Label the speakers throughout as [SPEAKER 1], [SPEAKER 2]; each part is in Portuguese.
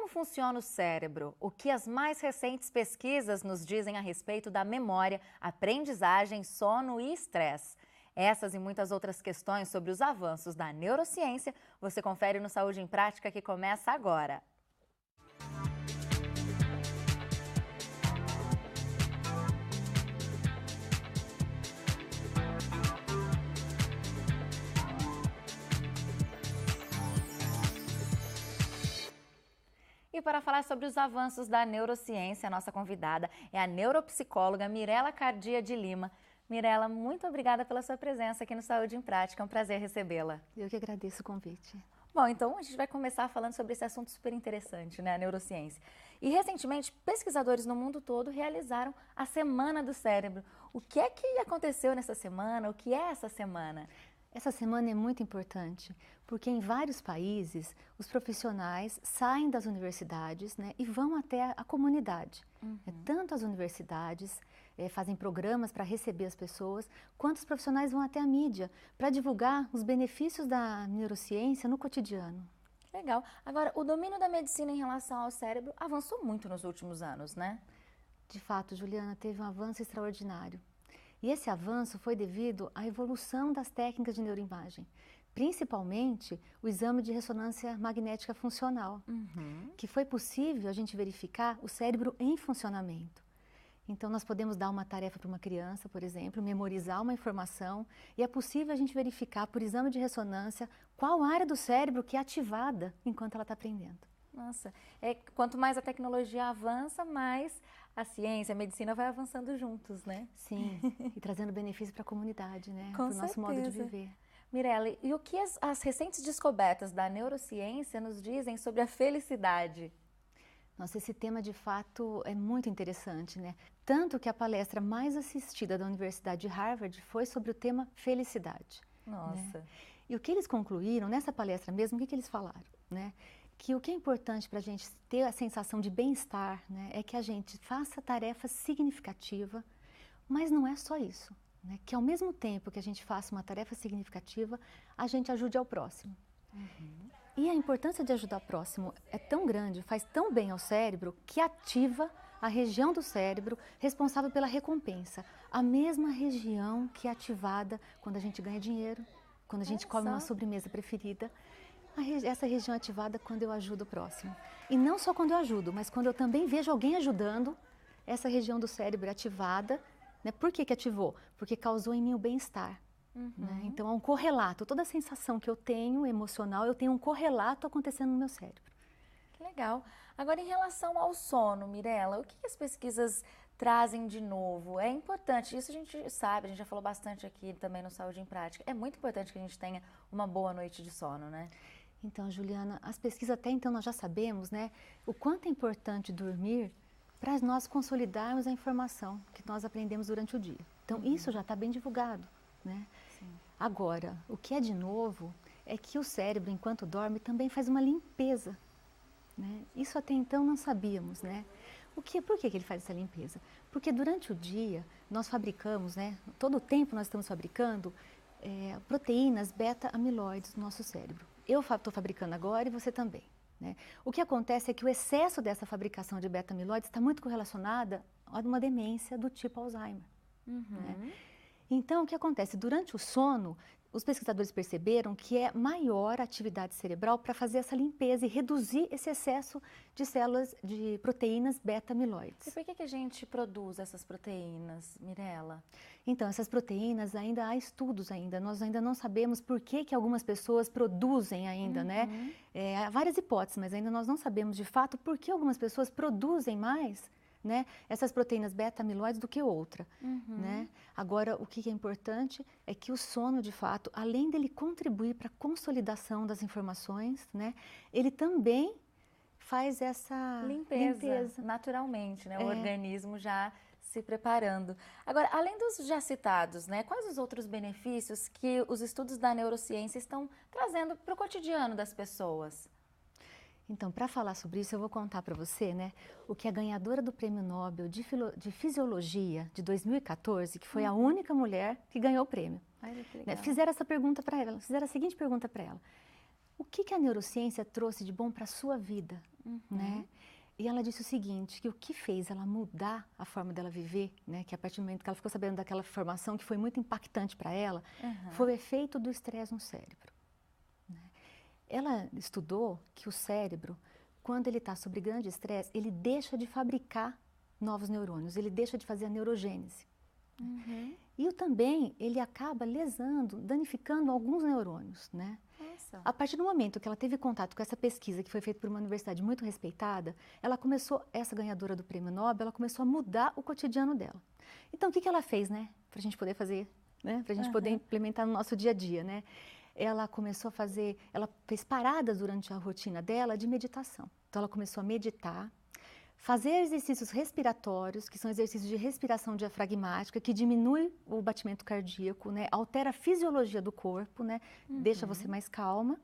[SPEAKER 1] como funciona o cérebro? O que as mais recentes pesquisas nos dizem a respeito da memória, aprendizagem, sono e estresse? Essas e muitas outras questões sobre os avanços da neurociência você confere no Saúde em Prática, que começa agora. E para falar sobre os avanços da neurociência, a nossa convidada é a neuropsicóloga Mirela Cardia de Lima. Mirela, muito obrigada pela sua presença aqui no Saúde em Prática, é um prazer recebê-la.
[SPEAKER 2] Eu que agradeço o convite.
[SPEAKER 1] Bom, então a gente vai começar falando sobre esse assunto super interessante, né, a neurociência. E recentemente, pesquisadores no mundo todo realizaram a Semana do Cérebro. O que é que aconteceu nessa semana? O que é essa semana?
[SPEAKER 2] Essa semana é muito importante, porque em vários países os profissionais saem das universidades, né, e vão até a comunidade. Tanto as universidades fazem programas para receber as pessoas, quanto os profissionais vão até a mídia para divulgar os benefícios da neurociência no cotidiano.
[SPEAKER 1] Legal. Agora, o domínio da medicina em relação ao cérebro avançou muito nos últimos anos, né?
[SPEAKER 2] De fato, Juliana, teve um avanço extraordinário. E esse avanço foi devido à evolução das técnicas de neuroimagem, principalmente o exame de ressonância magnética funcional, que foi possível a gente verificar o cérebro em funcionamento. Então, nós podemos dar uma tarefa para uma criança, por exemplo, memorizar uma informação, e é possível a gente verificar por exame de ressonância qual área do cérebro que é ativada enquanto ela está aprendendo.
[SPEAKER 1] Nossa, quanto mais a tecnologia avança, mais a ciência, a medicina vai avançando juntos, né?
[SPEAKER 2] Sim, e trazendo benefício para a comunidade, né?
[SPEAKER 1] Para
[SPEAKER 2] o nosso modo de viver.
[SPEAKER 1] Mirela, e o que as recentes descobertas da neurociência nos dizem sobre a felicidade?
[SPEAKER 2] Nossa, esse tema de fato é muito interessante, né? Tanto que a palestra mais assistida da Universidade de Harvard foi sobre o tema felicidade.
[SPEAKER 1] Nossa.
[SPEAKER 2] Né? E o que eles concluíram, nessa palestra mesmo, o que eles falaram? Né? Que o que é importante para a gente ter a sensação de bem-estar, né, é que a gente faça tarefa significativa, mas não é só isso. Né? Que ao mesmo tempo que a gente faça uma tarefa significativa, a gente ajude ao próximo. E a importância de ajudar o próximo é tão grande, faz tão bem ao cérebro, que ativa a região do cérebro responsável pela recompensa. A mesma região que é ativada quando a gente ganha dinheiro, quando a gente come uma sobremesa preferida. Essa região é ativada quando eu ajudo o próximo. E não só quando eu ajudo, mas quando eu também vejo alguém ajudando, essa região do cérebro é ativada. Né? Por que ativou? Porque causou em mim o bem-estar. Né? Então, há um correlato. Toda a sensação que eu tenho, emocional, eu tenho um correlato acontecendo no meu cérebro.
[SPEAKER 1] Que legal. Agora, em relação ao sono, Mirela, o que as pesquisas trazem de novo? É importante, isso a gente sabe, a gente já falou bastante aqui também no Saúde em Prática. É muito importante que a gente tenha uma boa noite de sono, né?
[SPEAKER 2] Então, Juliana, as pesquisas até então nós já sabemos, né, o quanto é importante dormir para nós consolidarmos a informação que nós aprendemos durante o dia. Então, isso já está bem divulgado, né?
[SPEAKER 1] Sim.
[SPEAKER 2] Agora, o que é de novo é que o cérebro, enquanto dorme, também faz uma limpeza, né? Isso até então não sabíamos, né? Por que ele faz essa limpeza? Porque durante o dia nós fabricamos, né, todo o tempo nós estamos fabricando proteínas beta-amiloides no nosso cérebro. Eu estou fabricando agora e você também. Né? O que acontece é que o excesso dessa fabricação de beta-amiloides está muito correlacionada a uma demência do tipo Alzheimer. Né? Então, o que acontece? Durante o sono, os pesquisadores perceberam que é maior a atividade cerebral para fazer essa limpeza e reduzir esse excesso de células, de proteínas beta-amiloides.
[SPEAKER 1] E por que a gente produz essas proteínas, Mirela?
[SPEAKER 2] Então, essas proteínas ainda há estudos ainda, nós ainda não sabemos por que algumas pessoas produzem ainda, né? Há várias hipóteses, mas ainda nós não sabemos de fato por que algumas pessoas produzem mais, né, essas proteínas beta-amiloides do que outra. Né? Agora, o que é importante é que o sono, de fato, além dele contribuir para a consolidação das informações, né, ele também faz essa limpeza.
[SPEAKER 1] Naturalmente, né? O organismo já se preparando. Agora, além dos já citados, né, quais os outros benefícios que os estudos da neurociência estão trazendo para o cotidiano das pessoas?
[SPEAKER 2] Então, para falar sobre isso, eu vou contar para você, né, o que a ganhadora do Prêmio Nobel de Fisiologia de 2014, que foi a única mulher que ganhou o prêmio.
[SPEAKER 1] Ai, que legal.
[SPEAKER 2] Né, fizeram essa pergunta para ela, fizeram a seguinte pergunta para ela: o que a neurociência trouxe de bom para a sua vida, né? E ela disse o seguinte, que o que fez ela mudar a forma dela viver, né, que a partir do momento que ela ficou sabendo daquela informação que foi muito impactante para ela, foi o efeito do estresse no cérebro. Né? Ela estudou que o cérebro, quando ele está sob grande estresse, ele deixa de fabricar novos neurônios, ele deixa de fazer a neurogênese. E também ele acaba lesando, danificando alguns neurônios, né?
[SPEAKER 1] Nossa.
[SPEAKER 2] A partir do momento que ela teve contato com essa pesquisa, que foi feita por uma universidade muito respeitada, ela começou, essa ganhadora do Prêmio Nobel, ela começou a mudar o cotidiano dela. Então, o que ela fez, né? Para a gente poder fazer, né? Para a gente poder implementar no nosso dia a dia, né? Ela começou a fazer, ela fez paradas durante a rotina dela de meditação. Então, ela começou a meditar, fazer exercícios respiratórios, que são exercícios de respiração diafragmática, que diminui o batimento cardíaco, né? Altera a fisiologia do corpo, né? Deixa você mais calma,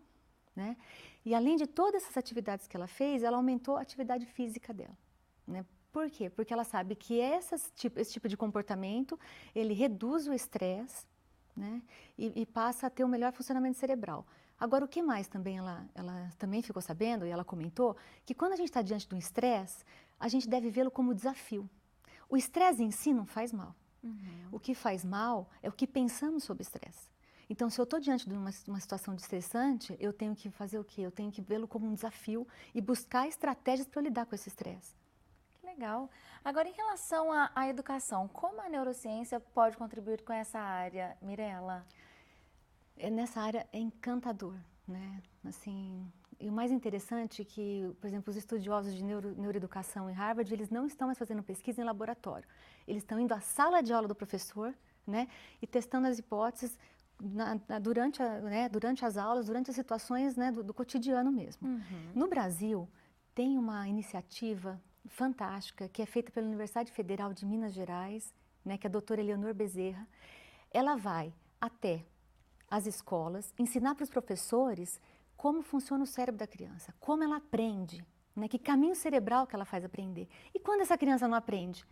[SPEAKER 2] né? E além de todas essas atividades que ela fez, ela aumentou a atividade física dela, né? Por quê? Porque ela sabe que esse tipo de comportamento, ele reduz o estresse, né? E passa a ter um melhor funcionamento cerebral. Agora, o que mais também ela também ficou sabendo, e ela comentou, que quando a gente está diante de um estresse, a gente deve vê-lo como desafio. O estresse em si não faz mal. O que faz mal é o que pensamos sobre estresse. Então, se eu estou diante de uma situação estressante, eu tenho que fazer o quê? Eu tenho que vê-lo como um desafio e buscar estratégias para lidar com esse estresse.
[SPEAKER 1] Que legal. Agora, em relação à educação, como a neurociência pode contribuir com essa área, Mirela?
[SPEAKER 2] Nessa área é encantador, né? Assim, e o mais interessante é que, por exemplo, os estudiosos de neuroeducação em Harvard, eles não estão mais fazendo pesquisa em laboratório. Eles estão indo à sala de aula do professor, né? E testando as hipóteses durante as aulas, durante as situações, né, do cotidiano mesmo. No Brasil, tem uma iniciativa fantástica que é feita pela Universidade Federal de Minas Gerais, né, que é a doutora Eleonor Bezerra. Ela vai até as escolas, ensinar para os professores como funciona o cérebro da criança, como ela aprende, né? Que caminho cerebral que ela faz aprender. E quando essa criança não aprende?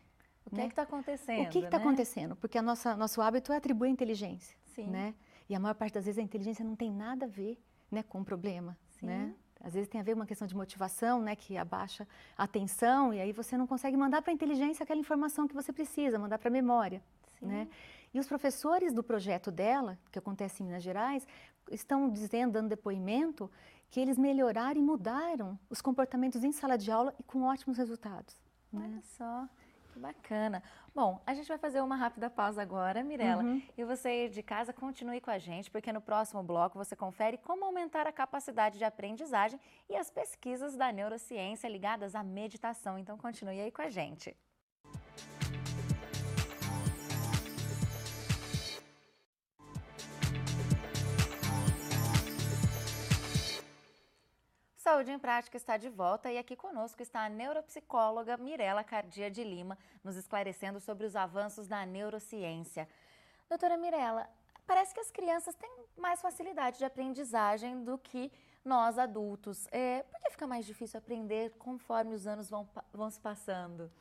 [SPEAKER 1] O que é que está acontecendo?
[SPEAKER 2] O que está acontecendo? Porque nosso hábito é atribuir inteligência,
[SPEAKER 1] Sim.
[SPEAKER 2] né? E a maior parte das vezes a inteligência não tem nada a ver, né, com o problema,
[SPEAKER 1] Sim.
[SPEAKER 2] né? Às vezes tem a ver uma questão de motivação, né, que abaixa a atenção e aí você não consegue mandar para a inteligência aquela informação que você precisa, mandar para a memória, né? E os professores do projeto dela, que acontece em Minas Gerais, estão dando depoimento que eles melhoraram e mudaram os comportamentos em sala de aula e com ótimos resultados. Né?
[SPEAKER 1] Olha só, que bacana. Bom, a gente vai fazer uma rápida pausa agora, Mirela. E você aí de casa, continue com a gente, porque no próximo bloco você confere como aumentar a capacidade de aprendizagem e as pesquisas da neurociência ligadas à meditação. Então continue aí com a gente. Saúde em Prática está de volta e aqui conosco está a neuropsicóloga Mirela Cardia de Lima, nos esclarecendo sobre os avanços da neurociência. Doutora Mirela, parece que as crianças têm mais facilidade de aprendizagem do que nós adultos. Por que fica mais difícil aprender conforme os anos vão se passando?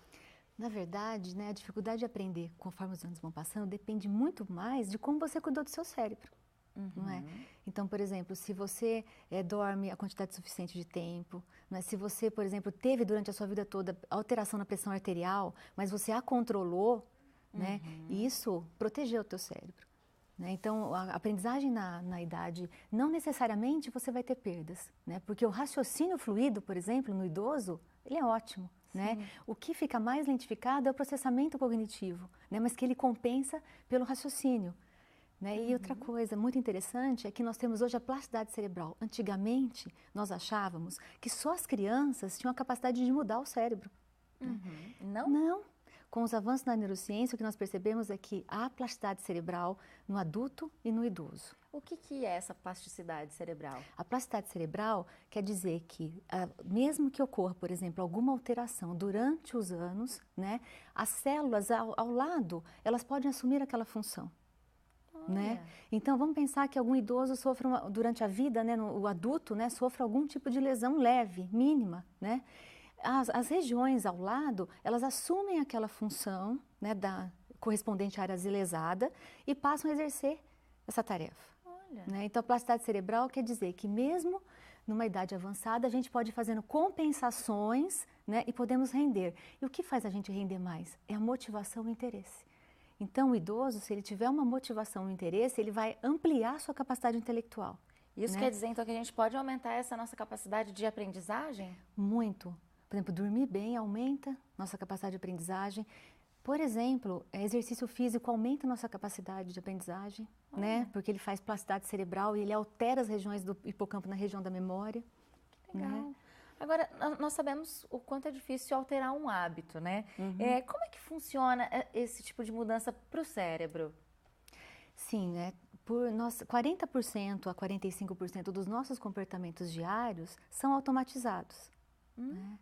[SPEAKER 2] Na verdade, né, a dificuldade de aprender conforme os anos vão passando depende muito mais de como você cuidou do seu cérebro. Não é? Então, por exemplo, se você dorme a quantidade suficiente de tempo, não é? Se você, por exemplo, teve durante a sua vida toda alteração na pressão arterial, mas você a controlou, né? Isso protegeu o teu cérebro. Né? Então, a aprendizagem na idade, não necessariamente você vai ter perdas, né? Porque o raciocínio fluido, por exemplo, no idoso, ele é ótimo. Né? O que fica mais lentificado é o processamento cognitivo, né? Mas que ele compensa pelo raciocínio. Né? E outra coisa muito interessante é que nós temos hoje a plasticidade cerebral. Antigamente, nós achávamos que só as crianças tinham a capacidade de mudar o cérebro. Né?
[SPEAKER 1] Não?
[SPEAKER 2] Não. Com os avanços na neurociência, o que nós percebemos é que há plasticidade cerebral no adulto e no idoso.
[SPEAKER 1] O que é essa plasticidade cerebral?
[SPEAKER 2] A plasticidade cerebral quer dizer que, mesmo que ocorra, por exemplo, alguma alteração durante os anos, né, as células ao lado, elas podem assumir aquela função. Né? Então, vamos pensar que algum idoso sofre durante a vida, né, o adulto, né, sofre algum tipo de lesão leve, mínima. Né? As regiões ao lado, elas assumem aquela função, né, correspondente à área lesada e passam a exercer essa tarefa. Né? Então, a plasticidade cerebral quer dizer que mesmo numa idade avançada, a gente pode ir fazendo compensações, né, e podemos render. E o que faz a gente render mais? É a motivação e o interesse. Então, o idoso, se ele tiver uma motivação e um interesse, ele vai ampliar sua capacidade intelectual.
[SPEAKER 1] Isso,
[SPEAKER 2] né?
[SPEAKER 1] quer dizer, então, que a gente pode aumentar essa nossa capacidade de aprendizagem?
[SPEAKER 2] Muito. Por exemplo, dormir bem aumenta nossa capacidade de aprendizagem. Por exemplo, exercício físico aumenta nossa capacidade de aprendizagem, né? Porque ele faz plasticidade cerebral e ele altera as regiões do hipocampo na região da memória.
[SPEAKER 1] Legal.
[SPEAKER 2] Né?
[SPEAKER 1] Agora, nós sabemos o quanto é difícil alterar um hábito, né? Como é que funciona esse tipo de mudança para o cérebro?
[SPEAKER 2] Sim, né? 40% a 45% dos nossos comportamentos diários são automatizados. Né?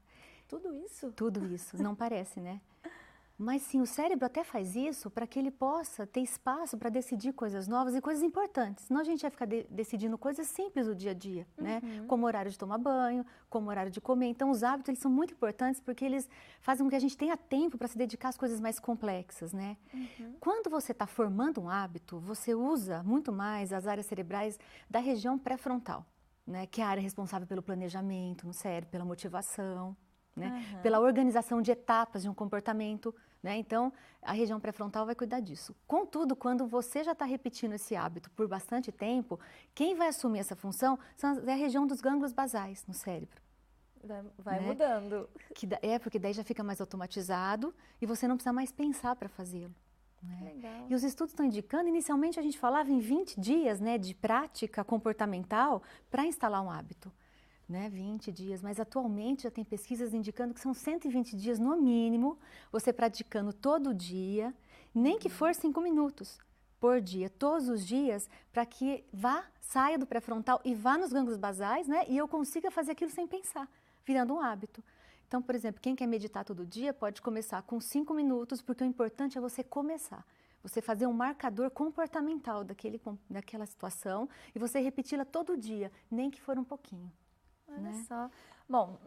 [SPEAKER 1] Tudo isso?
[SPEAKER 2] Tudo isso, não parece, né? Mas sim, o cérebro até faz isso para que ele possa ter espaço para decidir coisas novas e coisas importantes. Senão a gente vai ficar decidindo coisas simples do dia a dia, né? Como o horário de tomar banho, como o horário de comer. Então os hábitos eles são muito importantes porque eles fazem com que a gente tenha tempo para se dedicar às coisas mais complexas, né? Quando você está formando um hábito, você usa muito mais as áreas cerebrais da região pré-frontal, né? Que é a área responsável pelo planejamento no cérebro, pela motivação. Né? Pela organização de etapas de um comportamento, né? Então a região pré-frontal vai cuidar disso. Contudo, quando você já está repetindo esse hábito por bastante tempo, quem vai assumir essa função é a região dos gânglios basais no cérebro.
[SPEAKER 1] Vai
[SPEAKER 2] né?
[SPEAKER 1] Mudando.
[SPEAKER 2] Porque daí já fica mais automatizado e você não precisa mais pensar para fazê-lo. Né?
[SPEAKER 1] Legal.
[SPEAKER 2] E os estudos estão indicando, inicialmente a gente falava em 20 dias, né, de prática comportamental para instalar um hábito. Né, 20 dias, mas atualmente já tem pesquisas indicando que são 120 dias no mínimo, você praticando todo dia, nem que for 5 minutos por dia, todos os dias, para que saia do pré-frontal e vá nos gânglios basais, né, e eu consiga fazer aquilo sem pensar, virando um hábito. Então, por exemplo, quem quer meditar todo dia pode começar com 5 minutos, porque o importante é você começar. Você fazer um marcador comportamental daquela situação e você repeti-la todo dia, nem que for um pouquinho.
[SPEAKER 1] Olha só. Bom,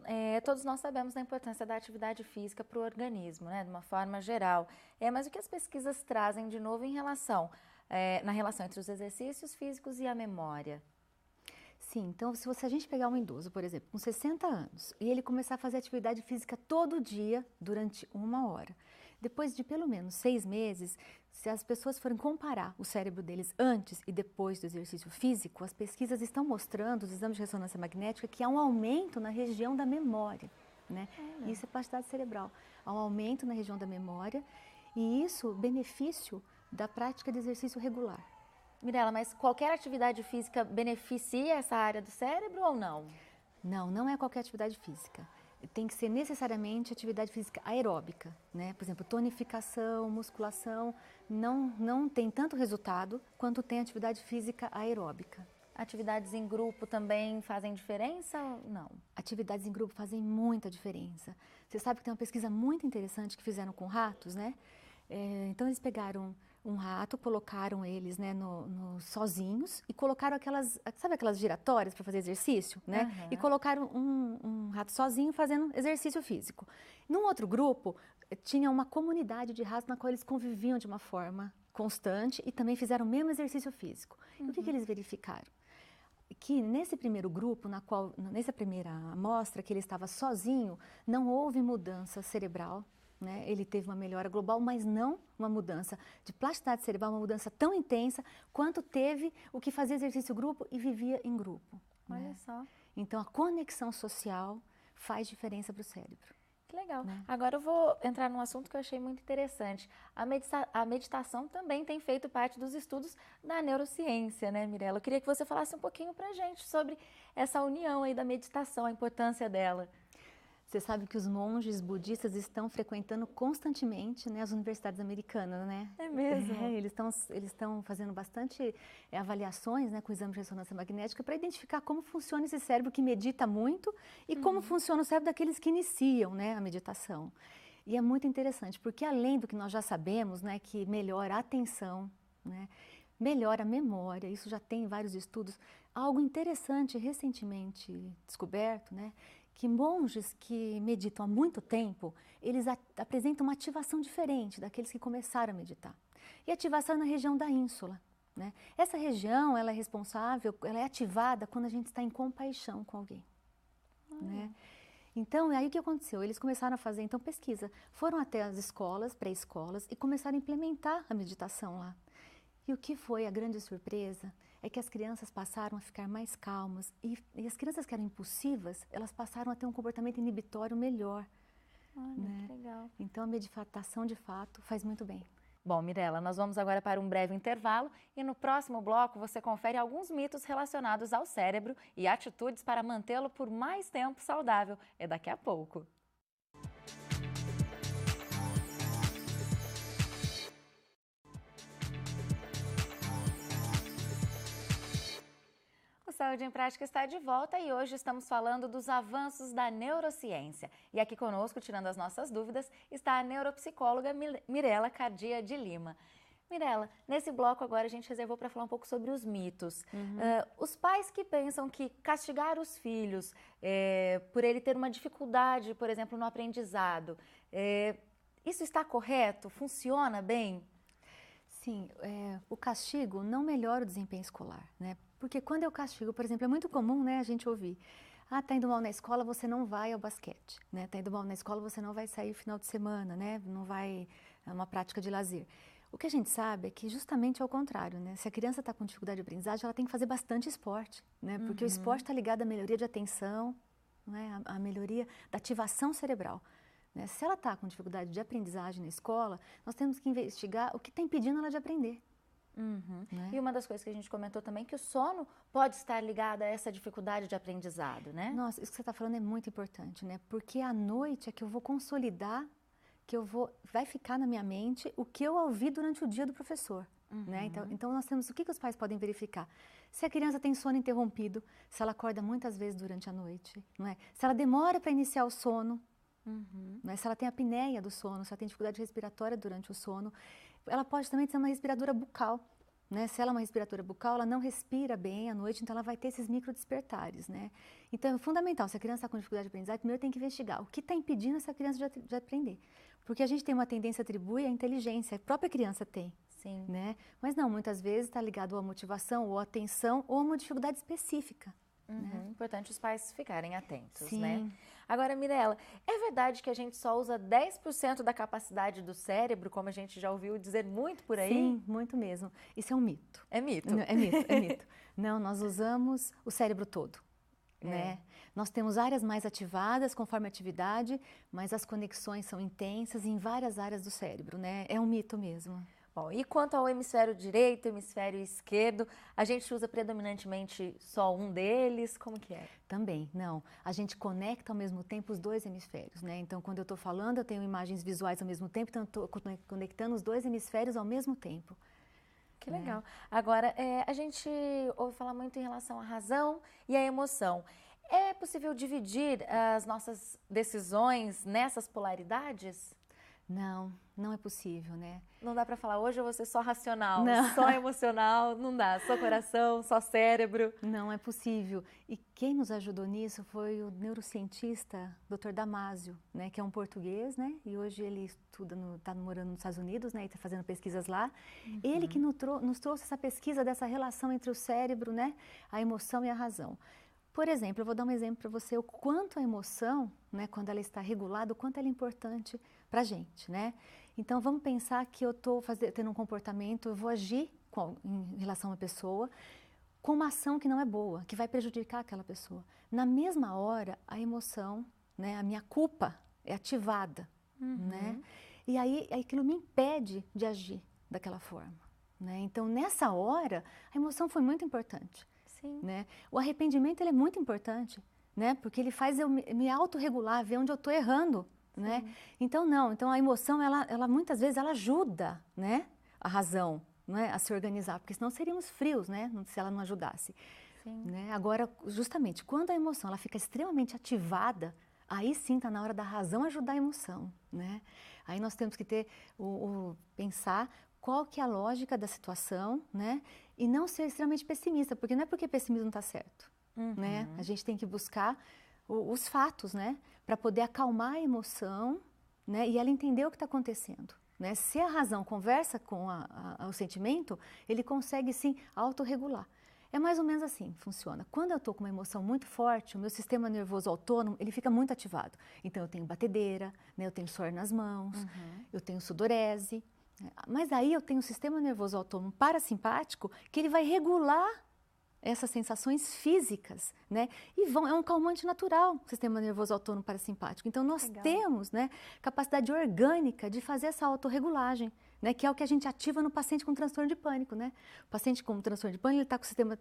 [SPEAKER 1] todos nós sabemos da importância da atividade física para o organismo, né, de uma forma geral. Mas o que as pesquisas trazem de novo na relação entre os exercícios físicos e a memória?
[SPEAKER 2] Sim, então se a gente pegar um idoso, por exemplo, com 60 anos, e ele começar a fazer atividade física todo dia durante 1 hora, depois de pelo menos 6 meses, se as pessoas forem comparar o cérebro deles antes e depois do exercício físico, as pesquisas estão mostrando, os exames de ressonância magnética, que há um aumento na região da memória, né? Isso é plasticidade cerebral. Há um aumento na região da memória e isso benefício da prática de exercício regular.
[SPEAKER 1] Mirela, mas qualquer atividade física beneficia essa área do cérebro ou não?
[SPEAKER 2] Não, não é qualquer atividade física. Tem que ser necessariamente atividade física aeróbica, né? Por exemplo, tonificação, musculação, não tem tanto resultado quanto tem atividade física aeróbica.
[SPEAKER 1] Atividades em grupo também fazem diferença ou não?
[SPEAKER 2] Atividades em grupo fazem muita diferença. Você sabe que tem uma pesquisa muito interessante que fizeram com ratos, né? Então eles pegaram um rato, colocaram eles, né, sozinhos e colocaram sabe aquelas giratórias para fazer exercício, né? E colocaram um rato sozinho fazendo exercício físico. Num outro grupo, tinha uma comunidade de ratos na qual eles conviviam de uma forma constante e também fizeram o mesmo exercício físico. E o que eles verificaram? Que nesse primeiro grupo, nessa primeira amostra que ele estava sozinho, não houve mudança cerebral. Né? Ele teve uma melhora global, mas não uma mudança de plasticidade cerebral, uma mudança tão intensa quanto teve o que fazia exercício grupo e vivia em grupo.
[SPEAKER 1] Olha só.
[SPEAKER 2] Então, a conexão social faz diferença para o cérebro.
[SPEAKER 1] Que legal. Né? Agora eu vou entrar num assunto que eu achei muito interessante. A meditação também tem feito parte dos estudos da neurociência, né, Mirela? Eu queria que você falasse um pouquinho pra gente sobre essa união aí da meditação, a importância dela.
[SPEAKER 2] Você sabe que os monges budistas estão frequentando constantemente, né, as universidades americanas, né?
[SPEAKER 1] É mesmo?
[SPEAKER 2] Eles estão fazendo bastante avaliações, né, com exame de ressonância magnética para identificar como funciona esse cérebro que medita muito e como funciona o cérebro daqueles que iniciam, né, a meditação. E é muito interessante, porque além do que nós já sabemos, né, que melhora a atenção, né, melhora a memória, isso já tem vários estudos. Algo interessante recentemente descoberto, né, que monges que meditam há muito tempo, eles apresentam uma ativação diferente daqueles que começaram a meditar. E ativação na região da ínsula, né? Essa região, ela é responsável, ela é ativada quando a gente está em compaixão com alguém, né? Então, aí o que aconteceu? Eles começaram a fazer, então, pesquisa. Foram até as escolas, pré-escolas, e começaram a implementar a meditação lá. E o que foi a grande surpresa é que as crianças passaram a ficar mais calmas. E as crianças que eram impulsivas, elas passaram a ter um comportamento inibitório melhor.
[SPEAKER 1] Olha,
[SPEAKER 2] né?
[SPEAKER 1] que legal.
[SPEAKER 2] Então, a meditação, de fato, faz muito bem.
[SPEAKER 1] Bom, Mirela, nós vamos agora para um breve intervalo e no próximo bloco você confere alguns mitos relacionados ao cérebro e atitudes para mantê-lo por mais tempo saudável. É daqui a pouco. O Saúde em Prática está de volta e hoje estamos falando dos avanços da neurociência. E aqui conosco, tirando as nossas dúvidas, está a neuropsicóloga Mirela Cardia de Lima. Mirela, nesse bloco agora a gente reservou para falar um pouco sobre os mitos. Os pais que pensam que castigar os filhos por ele ter uma dificuldade, por exemplo, no aprendizado, isso está correto? Funciona bem?
[SPEAKER 2] Sim, o castigo não melhora o desempenho escolar, né? Porque quando eu castigo, por exemplo, é muito comum, né, a gente ouvir: ah, tá indo mal na escola, você não vai ao basquete, né? Tá indo mal na escola, você não vai sair final de semana, né? Não vai a uma prática de lazer. O que a gente sabe é que justamente é o contrário, né? Se a criança está com dificuldade de aprendizagem, ela tem que fazer bastante esporte, né? Porque o esporte está ligado à melhoria de atenção, né? À melhoria da ativação cerebral. Né? Se ela está com dificuldade de aprendizagem na escola, nós temos que investigar o que está impedindo ela de aprender.
[SPEAKER 1] Né? E uma das coisas que a gente comentou também é que o sono pode estar ligado a essa dificuldade de aprendizado, né?
[SPEAKER 2] Nossa, isso que você está falando é muito importante, né? Porque à noite é que eu vou consolidar, vai ficar na minha mente o que eu ouvi durante o dia do professor. Né? Então nós temos, o que os pais podem verificar? Se a criança tem sono interrompido, se ela acorda muitas vezes durante a noite, não é? Se ela demora para iniciar o sono, né? Se ela tem apneia do sono, se ela tem dificuldade respiratória durante o sono, ela pode também ser uma respiradora bucal, né? Se ela é uma respiradora bucal, ela não respira bem à noite, então ela vai ter esses micro despertares, né? Então é fundamental, se a criança está com dificuldade de aprendizagem, primeiro tem que investigar o que está impedindo essa criança de aprender. Porque a gente tem uma tendência a atribuir a inteligência, a própria criança tem.
[SPEAKER 1] Sim.
[SPEAKER 2] Né? Mas não, muitas vezes está ligado à motivação, ou à atenção, ou a uma dificuldade específica. Né?
[SPEAKER 1] Importante os pais ficarem atentos,
[SPEAKER 2] Sim.
[SPEAKER 1] né? Agora, Mirela, é verdade que a gente só usa 10% da capacidade do cérebro, como a gente já ouviu dizer muito por aí?
[SPEAKER 2] Sim, muito mesmo. Isso é um mito.
[SPEAKER 1] É mito?
[SPEAKER 2] É mito, é mito. Não, nós usamos o cérebro todo. Né? Nós temos áreas mais ativadas conforme a atividade, mas as conexões são intensas em várias áreas do cérebro, né? É um mito mesmo.
[SPEAKER 1] Bom, e quanto ao hemisfério direito, hemisfério esquerdo, a gente usa predominantemente só um deles? Como que é?
[SPEAKER 2] Também, não. A gente conecta ao mesmo tempo os dois hemisférios, né? Então, quando eu estou falando, eu tenho imagens visuais ao mesmo tempo, então eu estou conectando os dois hemisférios ao mesmo tempo.
[SPEAKER 1] Que legal. Agora, a gente ouve falar muito em relação à razão e à emoção. É possível dividir as nossas decisões nessas polaridades?
[SPEAKER 2] Não, não é possível, né?
[SPEAKER 1] Não dá para falar, hoje eu vou ser só racional,
[SPEAKER 2] Não.
[SPEAKER 1] só emocional, não dá, só coração, só cérebro.
[SPEAKER 2] Não é possível. E quem nos ajudou nisso foi o neurocientista Dr. Damasio, né, que é um português, né? E hoje ele está morando nos Estados Unidos, né? E está fazendo pesquisas lá. Ele que nos trouxe essa pesquisa dessa relação entre o cérebro, né? A emoção e a razão. Por exemplo, eu vou dar um exemplo para você, o quanto a emoção, né, quando ela está regulada, o quanto ela é importante para a gente, né? Então, vamos pensar que eu estou tendo um comportamento, eu vou agir em relação a uma pessoa com uma ação que não é boa, que vai prejudicar aquela pessoa. Na mesma hora, a emoção, né, a minha culpa é ativada, né? E aí aquilo me impede de agir daquela forma, né? Então, nessa hora, a emoção foi muito importante.
[SPEAKER 1] Sim.
[SPEAKER 2] Né? O arrependimento ele é muito importante, né? Porque ele faz eu me autorregular, ver onde eu estou errando, né? Então a emoção, ela muitas vezes ela ajuda, né? A razão, né? A se organizar, porque senão seríamos frios, né? Se ela não ajudasse.
[SPEAKER 1] Sim.
[SPEAKER 2] Né? Agora, justamente, quando a emoção ela fica extremamente ativada, aí sim está na hora da razão ajudar a emoção, né? Aí nós temos que ter pensar qual que é a lógica da situação, né? E não ser extremamente pessimista, porque não é porque pessimismo está certo, né? A gente tem que buscar os fatos, né? Para poder acalmar a emoção, né? E ela entender o que está acontecendo. né? Se a razão conversa com o sentimento, ele consegue sim autorregular. É mais ou menos assim que funciona. Quando eu estou com uma emoção muito forte, o meu sistema nervoso autônomo, ele fica muito ativado. Então eu tenho batedeira, né? Eu tenho suor nas mãos, eu tenho sudorese. Mas aí eu tenho o sistema nervoso autônomo parasimpático que ele vai regular essas sensações físicas, né? E é um calmante natural, o sistema nervoso autônomo parasimpático. Então nós temos, né, capacidade orgânica de fazer essa autorregulagem, né, que é o que a gente ativa no paciente com transtorno de pânico, né? O paciente com transtorno de pânico, ele está com o sistema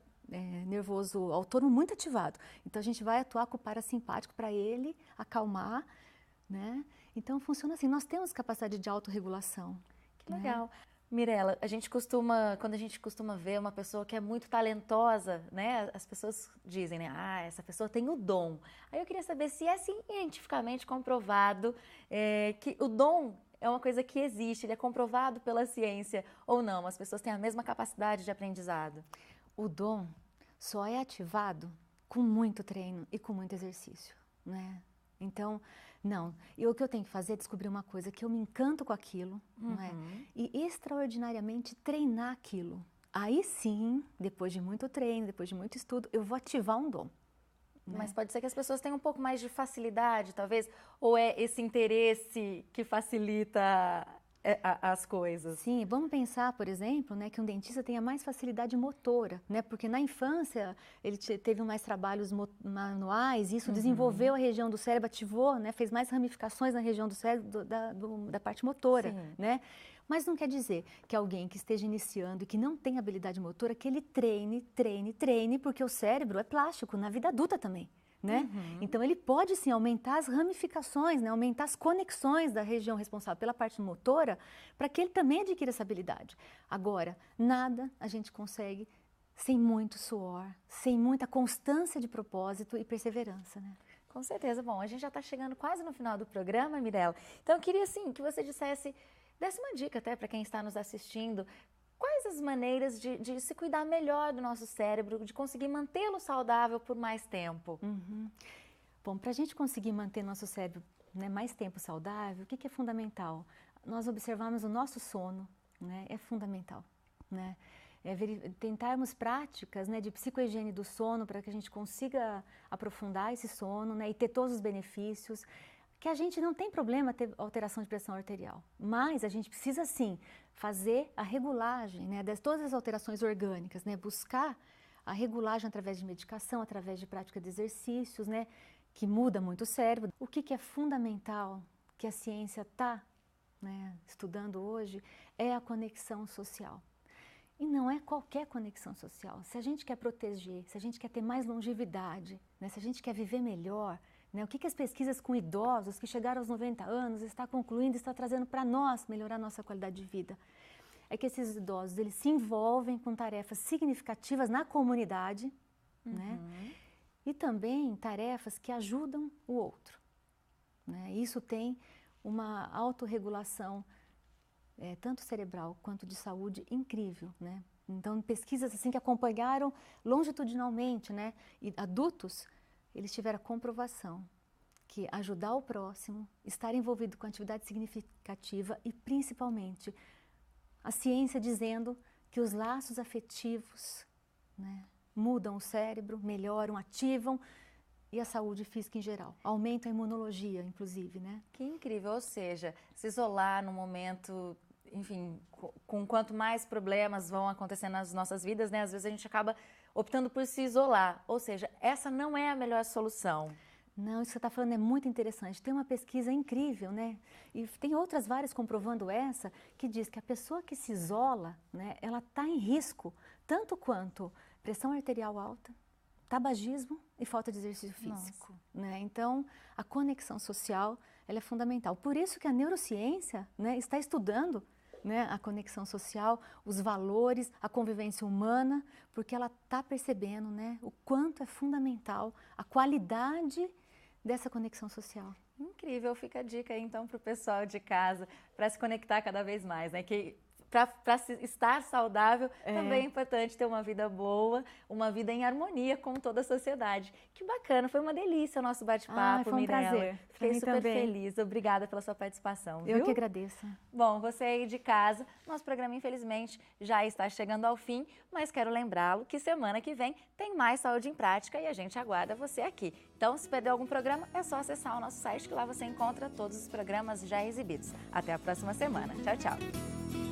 [SPEAKER 2] nervoso autônomo muito ativado. Então a gente vai atuar com o parasimpático para ele acalmar, né? Então funciona assim, nós temos capacidade de autorregulação.
[SPEAKER 1] Que legal. Mirela, quando a gente costuma ver uma pessoa que é muito talentosa, né? As pessoas dizem, né? Ah, essa pessoa tem o dom. Aí eu queria saber se é cientificamente comprovado que o dom é uma coisa que existe, ele é comprovado pela ciência ou não? As pessoas têm a mesma capacidade de aprendizado?
[SPEAKER 2] O dom só é ativado com muito treino e com muito exercício, né? Então, não. E o que eu tenho que fazer é descobrir uma coisa, que eu me encanto com aquilo, não é? E extraordinariamente treinar aquilo. Aí sim, depois de muito treino, depois de muito estudo, eu vou ativar um dom. Né?
[SPEAKER 1] Mas pode ser que as pessoas tenham um pouco mais de facilidade, talvez, ou é esse interesse que facilita as coisas?
[SPEAKER 2] Sim, vamos pensar, por exemplo, né, que um dentista tenha mais facilidade motora, né, porque na infância ele teve mais trabalhos manuais, e isso desenvolveu a região do cérebro, ativou, né, fez mais ramificações na região do cérebro da parte motora, né? Mas não quer dizer que alguém que esteja iniciando e que não tem habilidade motora, que ele treine, porque o cérebro é plástico na vida adulta também. Né? Então ele pode sim aumentar as ramificações, né? Aumentar as conexões da região responsável pela parte motora para que ele também adquira essa habilidade. Agora, nada a gente consegue sem muito suor, sem muita constância de propósito e perseverança. Né?
[SPEAKER 1] Com certeza. Bom, a gente já está chegando quase no final do programa, Mirela. Então eu queria assim, que você desse uma dica até para quem está nos assistindo. Quais as maneiras de se cuidar melhor do nosso cérebro, de conseguir mantê-lo saudável por mais tempo?
[SPEAKER 2] Bom, para a gente conseguir manter nosso cérebro, né, mais tempo saudável, o que é fundamental? Nós observarmos o nosso sono, né, é fundamental. Né? Tentarmos práticas, né, de psicohigiene do sono para que a gente consiga aprofundar esse sono, né, e ter todos os benefícios. Que a gente não tem problema ter alteração de pressão arterial, mas a gente precisa sim fazer a regulagem, né, de todas as alterações orgânicas, né, buscar a regulagem através de medicação, através de prática de exercícios, né, que muda muito o cérebro. O que é fundamental, que a ciência está, né, estudando hoje, é a conexão social. E não é qualquer conexão social. Se a gente quer proteger, se a gente quer ter mais longevidade, né, se a gente quer viver melhor, né, o que as pesquisas com idosos que chegaram aos 90 anos está concluindo, está trazendo para nós melhorar a nossa qualidade de vida? É que esses idosos, eles se envolvem com tarefas significativas na comunidade, né? E também tarefas que ajudam o outro. Né? Isso tem uma autorregulação, tanto cerebral quanto de saúde, incrível. Né? Então, pesquisas assim que acompanharam longitudinalmente, né? E adultos, eles tiveram a comprovação que ajudar o próximo, estar envolvido com atividade significativa e, principalmente, a ciência dizendo que os laços afetivos, né, mudam o cérebro, melhoram, ativam e a saúde física em geral. Aumentam a imunologia, inclusive, né?
[SPEAKER 1] Que incrível, ou seja, se isolar no momento, enfim, com quanto mais problemas vão acontecendo nas nossas vidas, né, às vezes a gente acaba optando por se isolar, ou seja, essa não é a melhor solução.
[SPEAKER 2] Não, isso que você está falando é muito interessante. Tem uma pesquisa incrível, né? E tem outras várias comprovando essa, que diz que a pessoa que se isola, né, ela está em risco, tanto quanto pressão arterial alta, tabagismo e falta de exercício físico. Né? Então, a conexão social, ela é fundamental. Por isso que a neurociência, né, está estudando, né, a conexão social, os valores, a convivência humana, porque ela está percebendo, né, o quanto é fundamental a qualidade dessa conexão social.
[SPEAKER 1] Incrível, fica a dica aí, então para o pessoal de casa, para se conectar cada vez mais, né? Que para estar saudável, também é importante ter uma vida boa, uma vida em harmonia com toda a sociedade. Que bacana, foi uma delícia o nosso bate-papo,
[SPEAKER 2] foi um
[SPEAKER 1] Mirela.
[SPEAKER 2] prazer.
[SPEAKER 1] Fiquei super feliz. Obrigada pela sua participação, viu?
[SPEAKER 2] Eu que agradeço.
[SPEAKER 1] Bom, você aí de casa, nosso programa infelizmente já está chegando ao fim, mas quero lembrá-lo que semana que vem tem mais Saúde em Prática e a gente aguarda você aqui. Então, se perdeu algum programa, é só acessar o nosso site que lá você encontra todos os programas já exibidos. Até a próxima semana. Tchau, tchau.